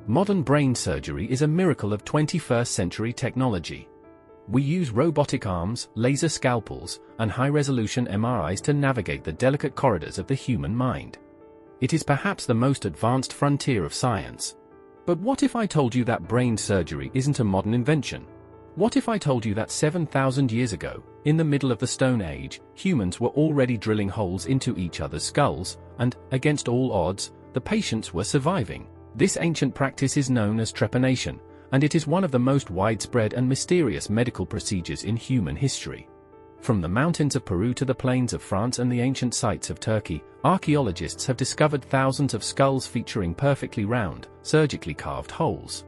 Modern brain surgery is a miracle of 21st century technology. We use robotic arms, laser scalpels, and high-resolution MRIs to navigate the delicate corridors of the human mind. It is perhaps the most advanced frontier of science. But what if I told you that brain surgery isn't a modern invention? What if I told you that 7,000 years ago, in the middle of the Stone Age, humans were already drilling holes into each other's skulls, and, against all odds, the patients were surviving? This ancient practice is known as trepanation, and it is one of the most widespread and mysterious medical procedures in human history. From the mountains of Peru to the plains of France and the ancient sites of Turkey, archaeologists have discovered thousands of skulls featuring perfectly round, surgically carved holes.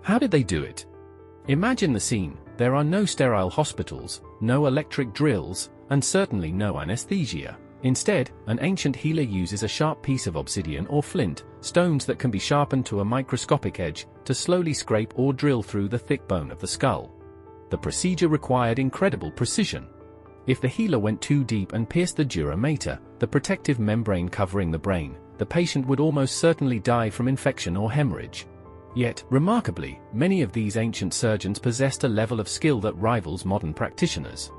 How did they do it? Imagine the scene. There are no sterile hospitals, no electric drills, and certainly no anesthesia. Instead, an ancient healer uses a sharp piece of obsidian or flint, stones that can be sharpened to a microscopic edge, to slowly scrape or drill through the thick bone of the skull. The procedure required incredible precision. If the healer went too deep and pierced the dura mater, the protective membrane covering the brain, the patient would almost certainly die from infection or hemorrhage. Yet, remarkably, many of these ancient surgeons possessed a level of skill that rivals modern practitioners.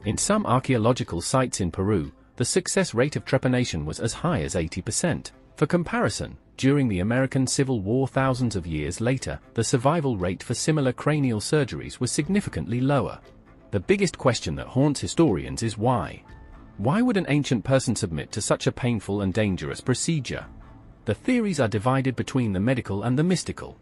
In some archaeological sites in Peru, the success rate of trepanation was as high as 80%. For comparison, during the American Civil War thousands of years later, the survival rate for similar cranial surgeries was significantly lower. The biggest question that haunts historians is why? Why would an ancient person submit to such a painful and dangerous procedure? The theories are divided between the medical and the mystical.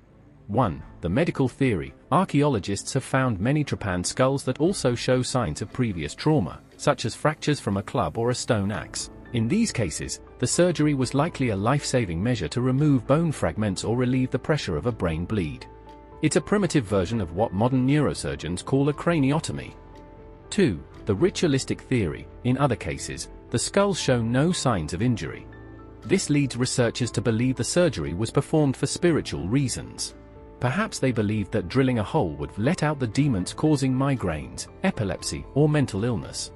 1. The medical theory. Archaeologists have found many trepanned skulls that also show signs of previous trauma, such as fractures from a club or a stone axe. In these cases, the surgery was likely a life-saving measure to remove bone fragments or relieve the pressure of a brain bleed. It's a primitive version of what modern neurosurgeons call a craniotomy. 2. The ritualistic theory. In other cases, the skulls show no signs of injury. This leads researchers to believe the surgery was performed for spiritual reasons. Perhaps they believed that drilling a hole would let out the demons causing migraines, epilepsy, or mental illness.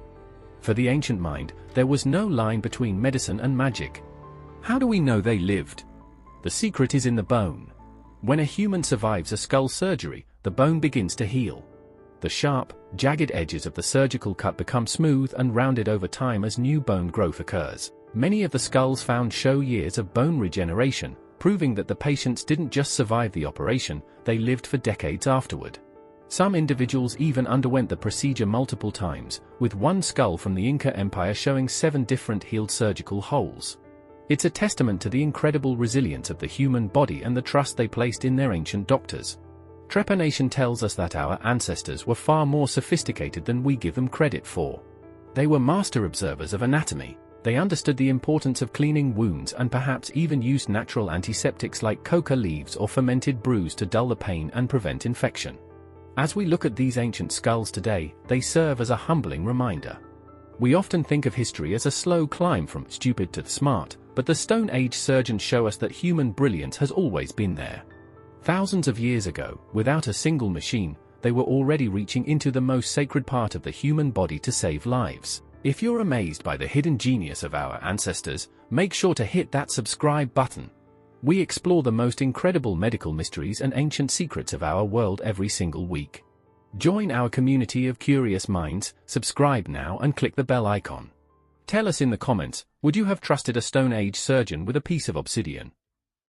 For the ancient mind, there was no line between medicine and magic. How do we know they lived? The secret is in the bone. When a human survives a skull surgery, the bone begins to heal. The sharp, jagged edges of the surgical cut become smooth and rounded over time as new bone growth occurs. Many of the skulls found show years of bone regeneration, proving that the patients didn't just survive the operation, they lived for decades afterward. Some individuals even underwent the procedure multiple times, with one skull from the Inca Empire showing 7 different healed surgical holes. It's a testament to the incredible resilience of the human body and the trust they placed in their ancient doctors. Trepanation tells us that our ancestors were far more sophisticated than we give them credit for. They were master observers of anatomy. They understood the importance of cleaning wounds and perhaps even used natural antiseptics like coca leaves or fermented brews to dull the pain and prevent infection. As we look at these ancient skulls today, they serve as a humbling reminder. We often think of history as a slow climb from stupid to smart, but the Stone Age surgeons show us that human brilliance has always been there. Thousands of years ago, without a single machine, they were already reaching into the most sacred part of the human body to save lives. If you're amazed by the hidden genius of our ancestors, make sure to hit that subscribe button. We explore the most incredible medical mysteries and ancient secrets of our world every single week. Join our community of curious minds, subscribe now and click the bell icon. Tell us in the comments, would you have trusted a Stone Age surgeon with a piece of obsidian?